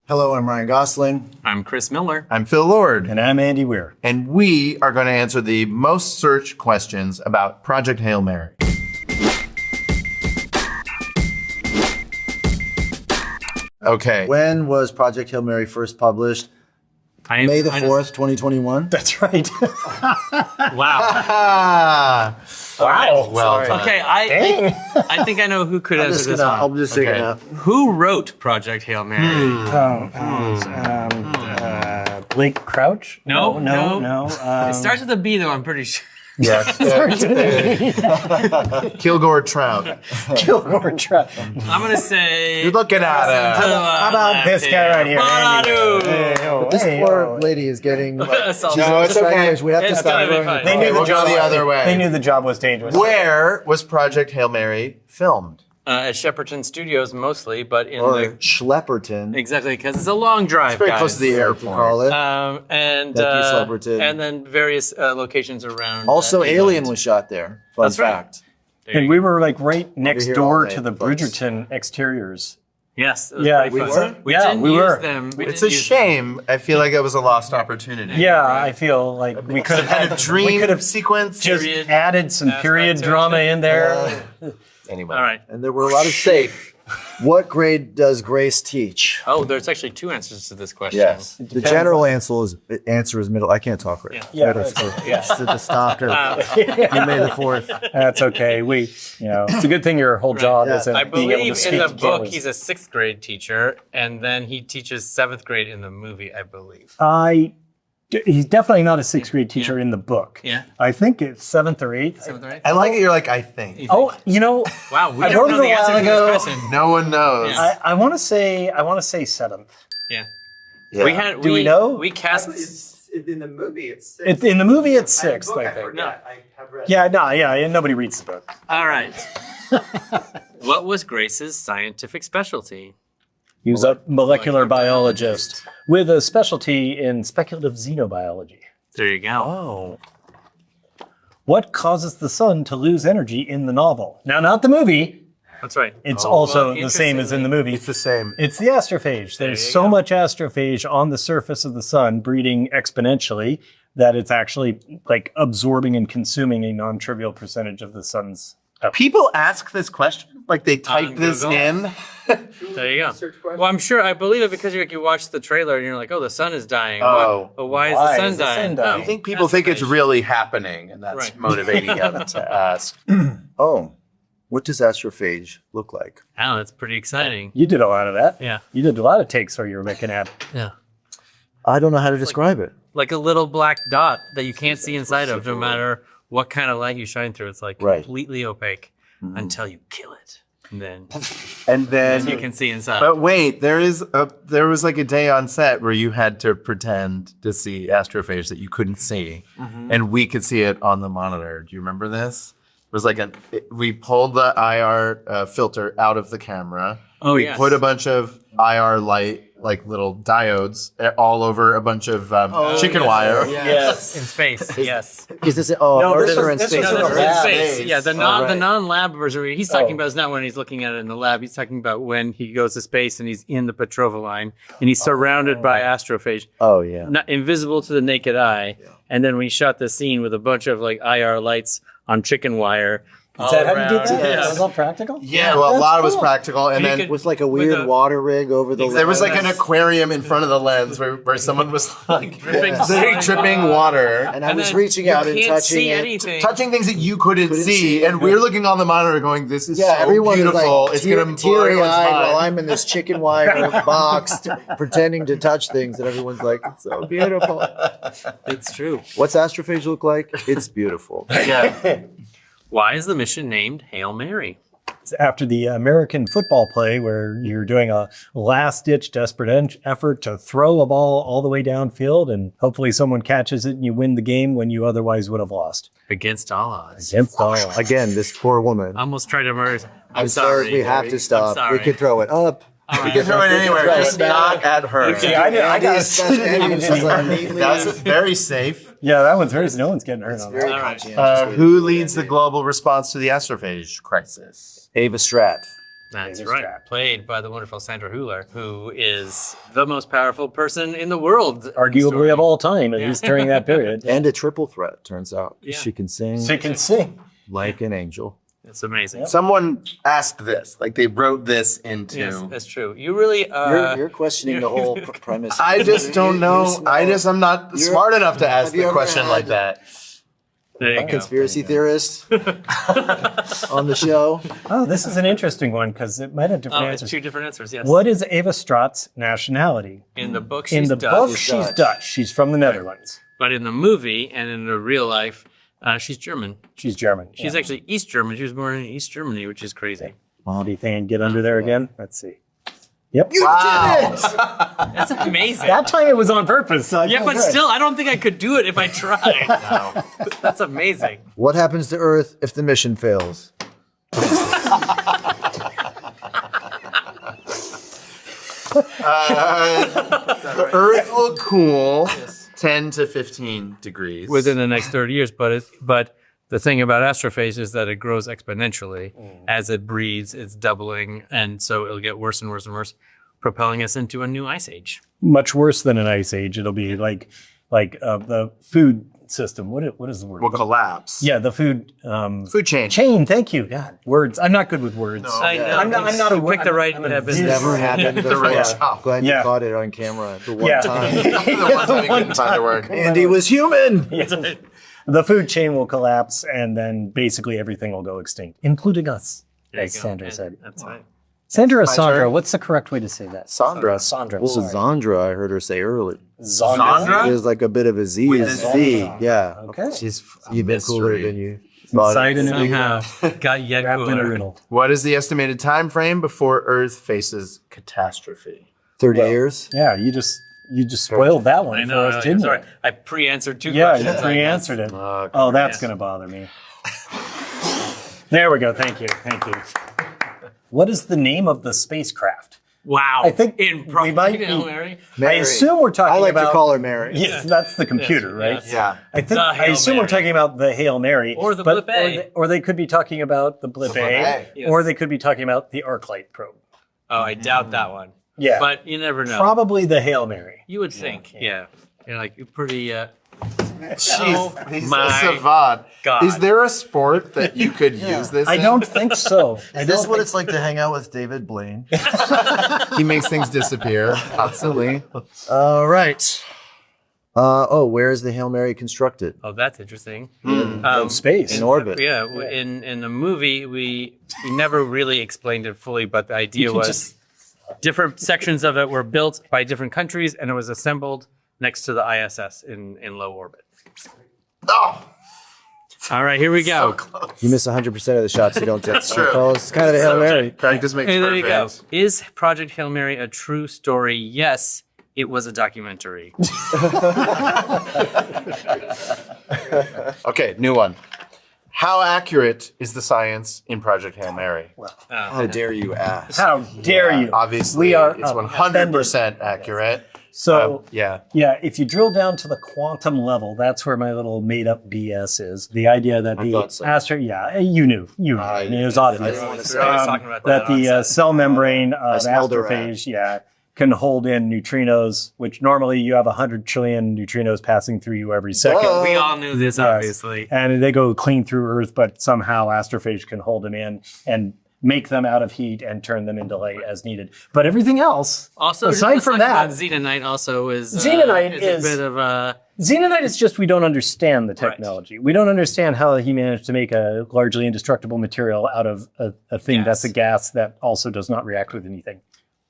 Hello, I'm Ryan Gosling. I'm Chris Miller. I'm Phil Lord. And I'm Andy Weir. And we are going to answer the most searched questions about Project Hail Mary. Okay. When was Project Hail Mary first published? May the 4th, 2021? That's right. Wow. Wow. Well done. Okay, I think I know who could answer this one. I'm just thinking Okay. out. Who wrote Project Hail Mary? Blake Crouch? No. No. It starts with a B, though, I'm pretty sure. Yes. Kilgore Trout. Kilgore Trout. I'm going to say... You're looking at him. How about this guy right here? Bonadu. This poor lady is getting... No, it's okay. We have to It's stop gonna be going. fine. They knew We'll the go job. the other way. They knew the job was dangerous. Where was Project Hail Mary filmed? At Shepperton Studios, mostly, but in Or the... Schlepperton. Exactly, because it's a long drive, Very guys. close to the You airport. call it. And Thank you, Shepperton. and then various locations around. Also, England. Alien was shot there. Fun That's right. fact. There And you we go. were like right next here door all day, to the folks. Bridgerton exteriors. Yes, it was Yeah, pretty we fun. were. We Yeah, didn't we use were. them. We It's didn't a use shame. I feel like it was a lost opportunity. Yeah, I feel like we could have Kind had of dream we could have sequence. just Period. added some period Aspect to drama it. in there. Anyway. All right. And there were a lot of safe. What grade does Grace teach? Oh, there's actually two answers to this question. Yes. The general answer is middle. I can't talk right. Yeah. Middle school. Just stop it. You made the 4th. That's okay. It's a good thing your whole job Yeah. isn't I being able to believe speak in the to book cameras. he's a 6th grade teacher, and then he teaches 7th grade in the movie, I believe. He's definitely not a 6th grade teacher in the book. Yeah. I think it's 7th or 8th. 7th or 8th? I like it. You're like, I think. Oh, Wow, we I don't wrote know it the a while answer to ago. this question. No one knows. Yeah. I want to say 7th. Yeah. Yeah. Do we know? We cast... In the movie, it's 6. In the movie, it's 6th, I I think. forgot. I have read. Yeah, nobody reads the book. All right. What was Grace's scientific specialty? He was a molecular biologist with a specialty in speculative xenobiology. There you go. Oh. What causes the sun to lose energy in the novel? Now, not the movie. That's right. It's also well, the same as in the movie. It's the same. It's the astrophage. There's so much astrophage on the surface of the sun, breeding exponentially, that it's actually like absorbing and consuming a non-trivial percentage of the sun's. People ask this question, like they type this Google. in. There you go. Search question. Well, I believe it because you watch the trailer and you're like, oh, the sun is dying. Oh. Well, why is the sun dying? I think people think it's really happening, and that's Right. motivating them to ask. Oh. What does astrophage look like? Oh, that's pretty exciting. You did a lot of that. Yeah. You did a lot of takes where you were making at. Yeah. I don't know how to describe it. Like a little black dot that you can't see inside of no matter what kind of light you shine through. It's like Right. completely opaque until you kill it. And And then you can see inside. But wait, there was like a day on set where you had to pretend to see astrophage that you couldn't see, and we could see it on the monitor. Do you remember this? It was like we pulled the IR filter out of the camera. Oh, we yes. put a bunch of IR light, like little diodes, all over a bunch of chicken wire. Yes. In space, yes. Is this Earth this or in was- this space? was No, in that's a in lab. space. Yeah, the non-lab version. He's talking about is not when he's looking at it in the lab. He's talking about when he goes to space and he's in the Petrova line and he's surrounded by astrophage, Oh, yeah. not invisible to the naked eye. And then we shot the scene with a bunch of like IR lights on chicken wire. Is that how you did that? Yeah. That was all practical? Yeah, well, a lot of it was practical, and And you then could- With like a With weird a- water rig over the there was like an lens. aquarium in front of the lens where someone was like Dripping dripping water. And I was then reaching you out and can't touching see it. anything. Touching things that you couldn't see, and we're looking on the monitor going, "This is Yeah, so everyone beautiful. is It's like gonna blow everyone's teary-eyed mind." while I'm in this chicken wire box pretending to touch things, and everyone's like, "It's so beautiful." It's true. What's astrophage look like? It's beautiful. Yeah. Why is the mission named Hail Mary? It's after the American football play where you're doing a last-ditch desperate effort to throw a ball all the way downfield, and hopefully someone catches it and you win the game when you otherwise would have lost. Against all odds. Against all. Again, this poor woman. I almost tried to murder. I'm sorry. We have to stop. I'm We sorry. can throw it up. You can throw it anywhere, just not at her. See, I got That's very safe. Yeah, that one's very. No one's getting hurt on that. Very All right. conscientious. Who leads the global response to the astrophage crisis? Ava Stratt. That's Laser right. strap. Played by the wonderful Sandra Hüller, who is the most powerful person in the world. Arguably of all time, at least during that period. And a triple threat, turns out. Yeah. She can sing She can sing. like an angel. It's amazing. Someone asked this, like they wrote this into. Yes, that's true. You really You're questioning the whole premise. I just don't know. I'm not smart enough to ask have you the ever question had like that. there you go. Conspiracy theorist on the show. Oh, this is an interesting one because it might have different Oh, it's answers. 2 different answers, yes. What is Eva Straat's nationality? In the book, In she's the Dutch. book, she's Dutch. She's from the Netherlands. But in the movie and in the real life, she's German. She's German. She's actually East German. She was born in East Germany, which is crazy. Quality thing. Get under there again. Let's see. Yep. That's amazing. That time it was on purpose. So I Yeah, feel but good. still, I don't think I could do it if I tried. No. That's amazing. What happens to Earth if the mission fails? The Earth will cool 10 to 15 degrees. Within the next 30 years, but the thing about astrophage is that it grows exponentially. As it breeds, it's doubling, and so it'll get worse and worse and worse, propelling us into a new ice age. Much worse than an ice age. It'll be like the food system. What is the word? will collapse. Yeah, the food Food chain. chain. Thank you. God, words. I'm not good with words. I know. I'm not a Pick the right I'm a business. Never happened before. right job. Glad Yeah. you caught it on camera the one Yeah. time. The one time you couldn't find the word. Andy was human. Yes. The food chain will collapse, and then basically everything will go extinct, including us, There you as go. Sandra And said. That's right. Sandra or Sandra? turn. What's the correct way to say that? Sandra. Sandra. Well, sorry. Zandra, I heard her say earlier. Zandra? There's like a bit of a Z With and a C. Z. Yeah. Okay. She's Even cooler mystery. than you thought. Inside and Somehow got yet wrapped in a cooler. riddle. What is the estimated time frame before Earth faces catastrophe? 30 years? Yeah, you just spoiled that one I for know. us, didn't you? Sorry. I pre-answered 2 Yeah, questions. you I pre-answered it. Okay. Oh, that's Yes. going to bother me. There we go. Thank you. Thank you. What is the name of the spacecraft? Wow. I think in we might be- Hail Mary? I Mary. assume we're talking I like about. to call her Mary. Yes, that's the computer, right? Yes. Yeah. I think The I Hail assume Mary. we're talking about the Hail Mary, Or the but- Blip A. or they could be talking about the Blip Blip A, A. Yes. or they could be talking about the ArcLight probe. Oh, I doubt that one. Yeah, But you never know. probably the Hail Mary. You would think. Yeah. You're like, you're pretty. Jeez, he's my a savant. God. Is there a sport that you could use this I in? don't think so. Is this what it's like to hang out with David Blaine? He makes things disappear constantly. All right. Where is the Hail Mary constructed? Oh, that's interesting. In space. In orbit. Yeah, in the movie, we never really explained it fully, but the idea was different sections of it were built by different countries, and it was assembled next to the ISS in low orbit. Oh, All right, here we go. You miss 100% of the shots you don't get. true. So it's kind of a Hail Mary. practice makes Hey, there you go. perfect. Is Project Hail Mary a true story? Yes, it was a documentary. Okay, new one. How accurate is the science in Project Hail Mary? How dare you ask? How dare you? Obviously, We are it's 100% accurate. So, Yeah. if you drill down to the quantum level, that's where my little made-up BS is. The idea that the thought so. you knew. I mean, it was obvious. didn't want to We're always talking about that that the on set. cell membrane of smelled a astrophage, can hold in neutrinos, which normally you have 100 trillion neutrinos passing through you every second. Whoa. We all knew this, obviously. And they go clean through Earth, but somehow astrophage can hold them in and make them out of heat and turn them into light as needed. But everything else, Also, aside let's from talk about that, Xenonite also is Xenonite is is- a bit of a Xenonite is just we don't understand the technology. We don't understand how he managed to make a largely indestructible material out of a thing Gas. that's a gas that also does not react with anything.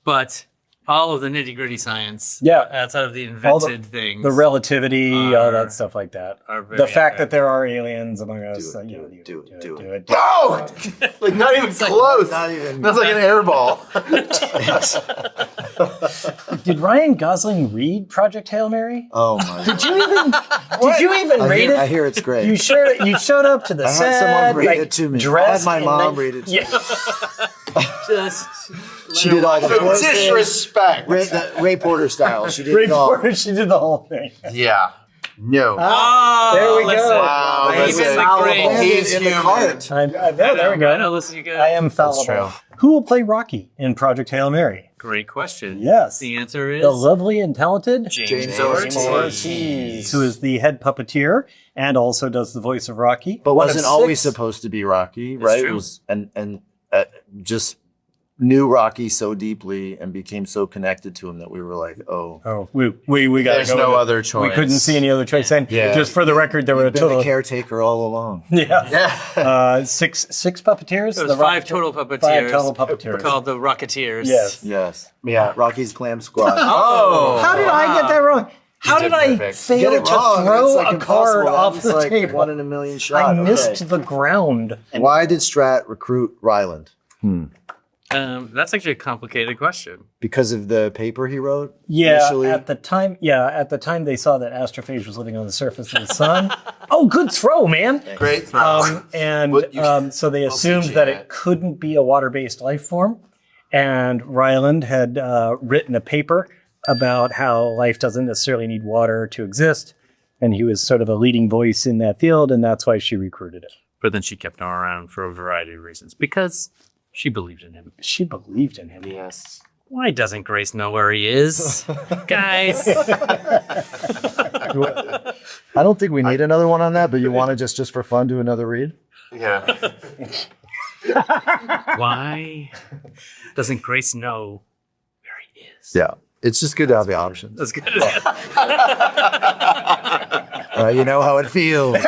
but all of the nitty gritty science, Yeah. outside of the All invented things, The relativity, all Are- that stuff like that. are very The fact accurate. that there are aliens among us. it, you know, do it. it. Oh! Like, not even close. Not even. That's like an air ball. Did Ryan Gosling read Project Hail Mary? Oh my. Did you even read I it? hear it's great. You showed up to the I set. had someone read like, it to me. I dressed had my in mom nice- read it to Yeah. just She did all the voices. Disrespect. Ray Porter style. She did Ray it all. Porter, she did the whole thing. Yeah. No. There we listen. go. Wow, Even listen. the great. He's in the human. cart. There we go. I know, listen, you I am fallible. true. Who will play Rocky in Project Hail Mary? Great question. Yes. The answer is The lovely and talented James Ortiz, who is the head puppeteer and also does the voice of Rocky. But One of wasn't always 6. supposed to be Rocky, right? true. It was and just knew Rocky so deeply and became so connected to him that we were like, oh. Oh, we got to There's go no with it. other choice. We couldn't see any other choice. And Yeah. just for the record, there were a Been total the caretaker all along. six puppeteers. There was The 5 Rocketeer- total puppeteers. 5 total puppeteers. Called the Rocketeers. Yes. Yes. Yeah. Rocky's Glam Squad. Oh. How did I get that wrong? How did did I perfect. fail Get it to wrong. throw It's like a card impossible. off It's the like table? 1 in a million shot. I missed Okay. the ground. Why did Strat recruit Ryland? That's actually a complicated question. Because of the paper he wrote? Yeah, initially? at the time they saw that astrophage was living on the surface of the sun. Oh, good throw, man! Great throw. So they assumed that it couldn't be a water-based life form, and Ryland had written a paper about how life doesn't necessarily need water to exist, and he was sort of a leading voice in that field, and that's why she recruited him. But then she kept him around for a variety of reasons. Because she believed in him. She believed in him. Yes. Why doesn't Grace know where he is? Guys. I don't think we need another one on that, but you want to just for fun do another read? Yeah. Why doesn't Grace know where he is? Yeah. It's just good to have the options. That's good. You know how it feels.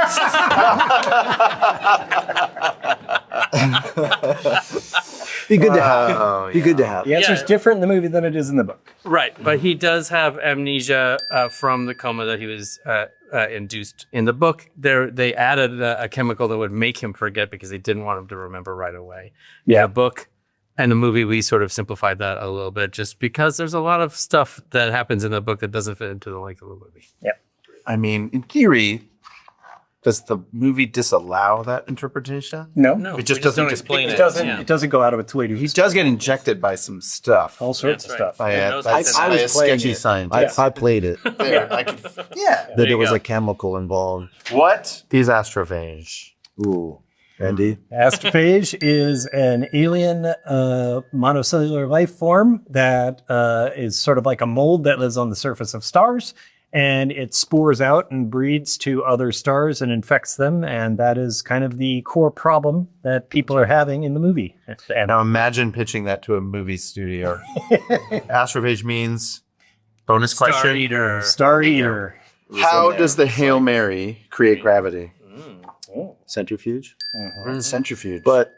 Be good to have. Be good to have. The answer is Yeah. different in the movie than it is in the book. Right, but he does have amnesia from the coma that he was induced in the book. They added a chemical that would make him forget because they didn't want him to remember right away. Yeah. In the book and the movie, we sort of simplified that a little bit just because there's a lot of stuff that happens in the book that doesn't fit into the length of the movie. Yeah. I mean, in theory, does the movie disallow that interpretation? No. It just we doesn't don't explain It it. doesn't. Yeah. It doesn't go out of its way to. He does get injected by some stuff. all sorts That's of right. stuff. By He a, knows by, what's in by it. a playing sketchy it. scientist. I played it. There, I could, yeah. That you it was go. a chemical involved. What is astrophage? Ooh. Andy? Astrophage is an alien monocellular life form that is sort of like a mold that lives on the surface of stars, and it spores out and breeds to other stars and infects them, and that is kind of the core problem that people are having in the movie. And Now imagine pitching that to a movie studio. Astrophage means, bonus question, Star Eater. Star Eater. how does the Hail Mary create gravity? Centrifuge? Centrifuge. But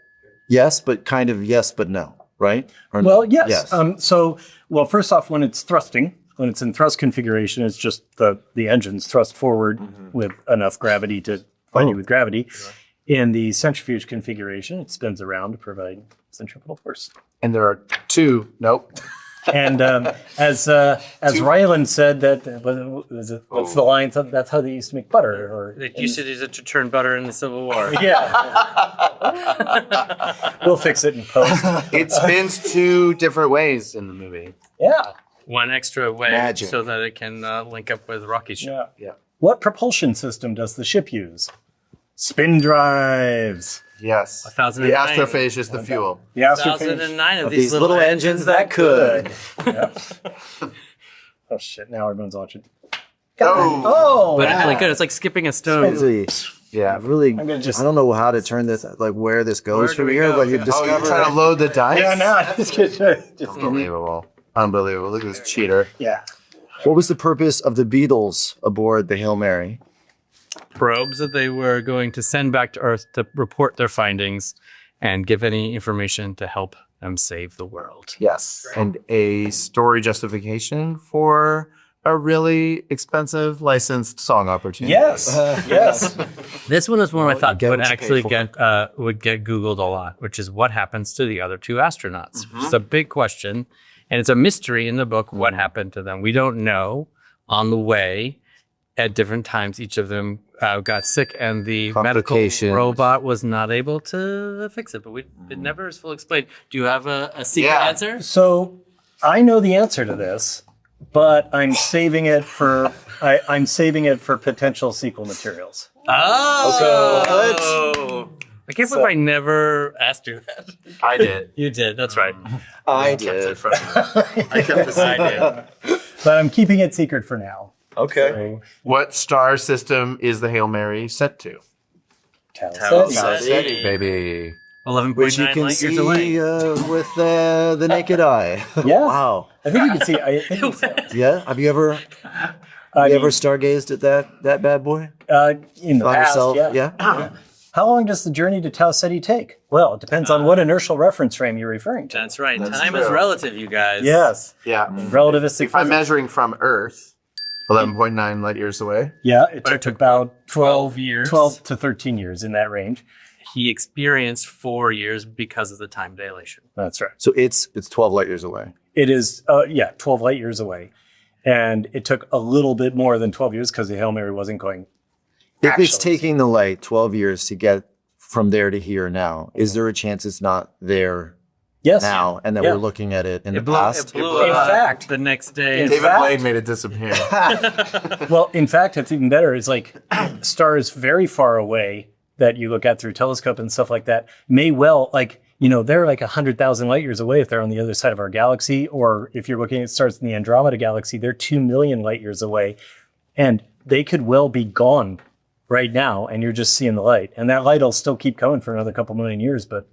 yes, but kind of yes, but no, right? Or no? Well, yes. Well, first off, when it's thrusting, when it's in thrust configuration, it's just the engines thrust forward with enough gravity to find you with gravity. In the centrifuge configuration, it spins around to provide centripetal force. And there are two, nope. And as Ryland said, what's the line? That's how they used to make butter. Or They used to use it to turn butter in the Civil War. yeah, we'll fix it in post. It spins two different ways in the movie. Yeah. One extra way Magic. so that it can link up with Rocky's ship. Yeah. What propulsion system does the ship use? Spin drives. Yes. 1009. The astrophage is the fuel. The astrophage. 1009 of These little engines that could. Oh shit! Now everyone's watching. Oh. But it's really good. It's like skipping a stone. Yeah. Really, gonna just- I don't know how to turn this, like where this goes Where do from we here, go? but you Yeah. Oh, you're discover. trying to load the dice? Yeah, no, just Unbelievable. Unbelievable. Look at this cheater. yeah. What was the purpose of the Beatles aboard the Hail Mary? Probes that they were going to send back to Earth to report their findings and give any information to help them save the world. Yes. And a story justification for a really expensive licensed song opportunity. Yes. Yes. This one is one I thought get would what you actually pay would get Googled a lot, which is what happens to the other two astronauts. It's a big question, and it's a mystery in the book what happened to them. We don't know. On the way, at different times, each of them got sick, and the medical Complications. robot was not able to fix it. But it never is fully explained. Do you have a secret Yeah. answer? So I know the answer to this, but I'm saving it for I'm saving it for potential sequel materials. Oh, I can't believe I never asked you that. I did. You did. That's right. I kept did. it from you. I kept the I secret. did. But I'm keeping it secret for now. Okay. So, What star system is the Hail Mary set to? Tau Ceti. Ceti. Baby. 11.9 Which you can light years see away. with the naked eye. Yeah. Wow. I think you can see. I think Yeah. Have you ever stargazed at that bad boy? in the On past, yourself? yeah. Yeah. How long does the journey to Tau Ceti take? Well, it depends on what inertial reference frame you're referring to. That's right. That's Time is true. relative, you guys. Yes. Yeah. Relativistic If I'm physics. measuring from Earth, 11.9 light years away. Yeah, it But took about 12 years. 12 to 13 years in that range. He experienced 4 years because of the time dilation. That's right. So it's 12 light years away. It is, 12 light years away. And it took a little bit more than 12 years because the Hail Mary wasn't going. If it's Actually. taking the light 12 years to get from there to here now, is there a chance it's not there Yes. now and that Yeah. we're looking at it in the It past? blew In up fact- the next day. In David fact- Blaine made it disappear. Well, in fact, it's even better. It's like stars very far away that you look at through telescope and stuff like that may well, they're like 100,000 light years away if they're on the other side of our galaxy. Or if you're looking at stars in the Andromeda galaxy, they're 2 million light years away. And they could well be gone right now, and you're just seeing the light. And that light will still keep coming for another couple million years, but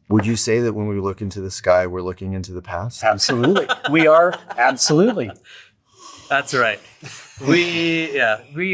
Would you say that when we look into the sky, we're looking into the past? absolutely. We are, absolutely. That's right. We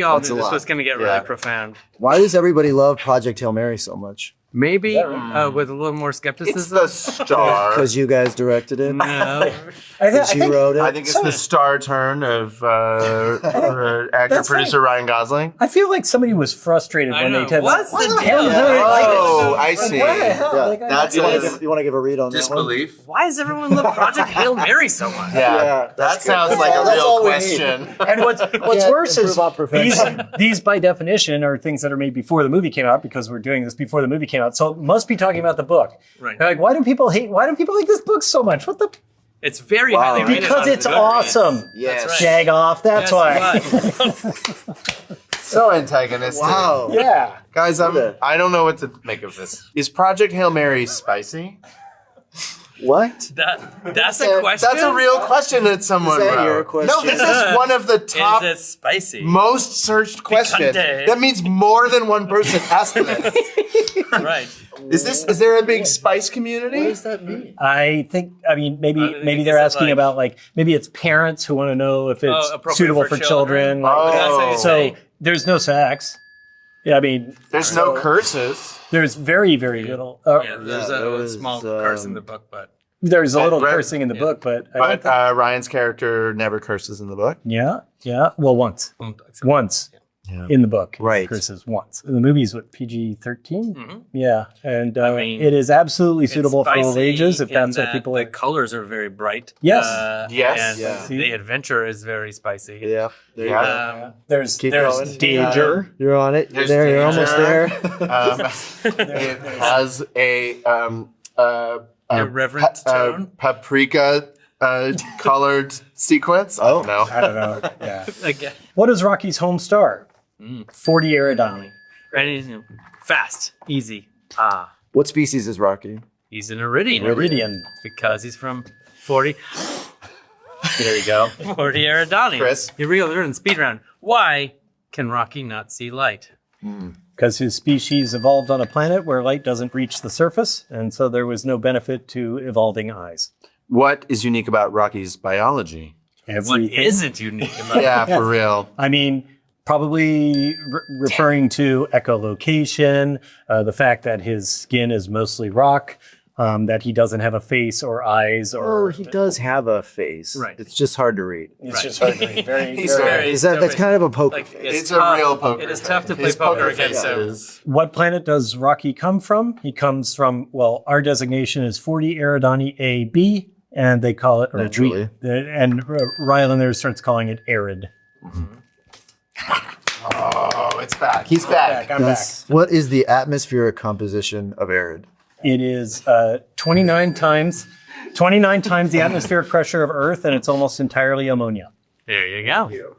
all That's knew a this lot. was going to get Yeah. really profound. Why does everybody love Project Hail Mary so much? Maybe with a little more It's skepticism. the star. Because you guys directed it? No. Because you wrote it? I think it's the star turn of actor producer Ryan Gosling. I feel like somebody was frustrated I when know. they did What's that. the What hell deal? is that? Oh, I see. What the hell? Yeah. Like, That's You want his to give a read on that one? disbelief. Why does everyone love Project Hail Mary so much? Yeah, Yeah, that that's good. sounds like That's a all real we need. question. And what's Can't worse is improve on perfection. these by definition are things that are made before the movie came out because we're doing this before the movie came out. So it must be talking about the book. Right. They're like, why do people like this book so much? What the? It's very Wow. highly rated. Because on it's Goodreads. awesome. Yes. That's right. Jag off. That's why. So antagonistic. Wow. Yeah. Guys, I don't know what to make of this. Is Project Hail Mary spicy? What? That's a question. That's a real question that someone Is that wrote. your question? No, this is one of the top Is it spicy? most searched questions. Picante. That means more than one person asked this. Right. Is there a big spice community? What does that mean? I think. I mean, maybe is they're it asking like- about maybe it's parents who want to know if it's appropriate suitable for for children. Like, Oh. That's how you so say. there's no sex. Yeah, I mean, There's no curses. there's very, very little. Yeah, there's there a was, small curse in the book, but There's a little Right. cursing in the book, but I don't But think, Ryan's character never curses in the book. yeah. Well, once Yeah. in the book, Right. curses once. In the movie's what PG-13? Mhm. Yeah, and mean, it is absolutely it's suitable for all spicy ages if in that's what that people the like. colors are very bright. Yes. Yes. And Yeah. the adventure is very spicy. Yeah. There you Yeah. go. There's Keep there's going. danger. You're on it. You're There's there. You're almost there. It has a Irreverent tone. paprika colored sequence. Oh. No. I don't know. Yeah. Again. What is Rocky's home star? 40 Eridani. And fast, easy. What species is Rocky? He's an Iridian. Iridian. Because he's from 40 There you go. Eridani. Chris? Here we go. We're in speed round. Why can Rocky not see light? Because his species evolved on a planet where light doesn't reach the surface, and so there was no benefit to evolving eyes. What is unique about Rocky's biology? What Everything. isn't unique about Yeah, for real. I mean, probably referring to echolocation, the fact that his skin is mostly rock, that he doesn't have a face or eyes, Oh, or he does have a face. Right. It's just hard to read. it's just hard to read. Very, He's very- very- Is that's kind of a poker Like, face? It's tough. a real poker. It is tough to play His poker face against him. is- What planet does Rocky come from? He comes from, well, our designation is 40 Eridani AB, and they call it, Naturally. and Rylander starts calling it Arid. Oh, it's back. He's back. I'm back. What is the atmospheric composition of Arid? It is 29 times the atmospheric pressure of Earth, and it's almost entirely ammonia. There you go.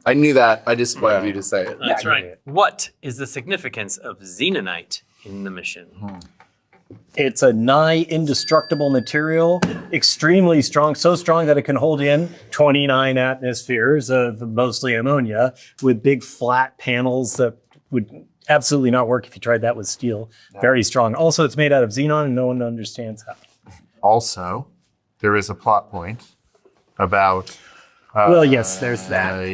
I knew that. I just wanted you to say it. That's right. What is the significance of xenonite in the mission? It's a nigh indestructible material, extremely strong, so strong that it can hold in 29 atmospheres of mostly ammonia with big flat panels that would absolutely not work if you tried that with steel. Very strong. Also, it's made out of xenon and no one understands how. Also, there is a plot point about... well, yes, there's that.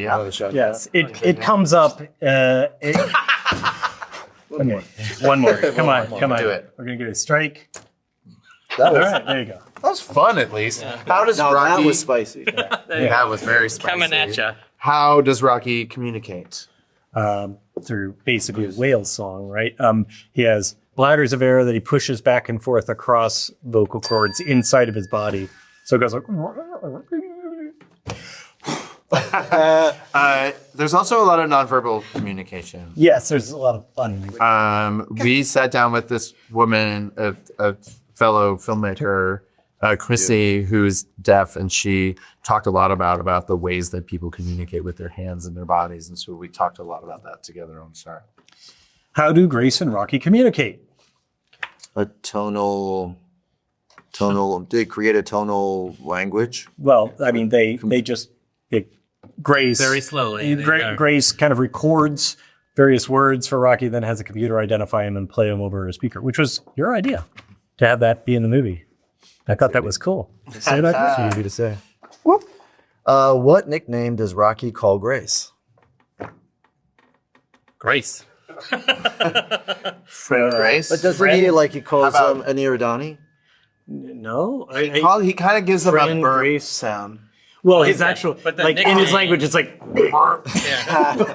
Yes, it comes up... Okay, one more. Come on. Do it. We're going to get a strike. That All was, right, there you go. That was fun, at least. How does now Rocky... that was spicy. That was very spicy. Coming at ya. How does Rocky communicate? Through basically whale song, right? He has bladders of air that he pushes back and forth across vocal cords inside of his body. So it goes like... There's also a lot of nonverbal communication. Yes, there's a lot of fun. We sat down with this woman, a fellow filmmaker, Chrissy, who's deaf, and she talked a lot about the ways that people communicate with their hands and their bodies. And so we talked a lot about that together on Star. How do Grace and Rocky communicate? A tonal. They create a tonal language. Well, I mean, Grace Very slowly. Grace kind of records various words for Rocky, then has a computer identify him and play them over a speaker, which was your idea to have that be in the movie. I thought that was cool. Say that. It's easy to say. What nickname does Rocky call Grace? Grace. Grace? But doesn't he calls him Anirudani? No, He kind of gives them a Friend burp Grace. sound. well, his actual but the in his nickname- language, it's like.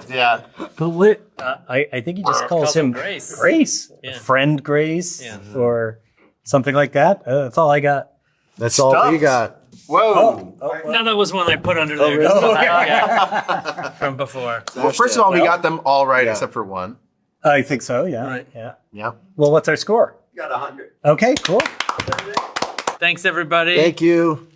Yeah. But what, I think he just calls him Grace. Grace, Yeah. friend Grace, Yeah. or something like that. That's all I got. That's all we got. Whoa. No, that was one I put under there. Yeah. From before. Well, first of all, we got them all right except for one. I think so. Yeah. Right. Yeah. Yep. Well, what's our score? You got 100. Okay. Cool. Thanks, everybody. Thank you.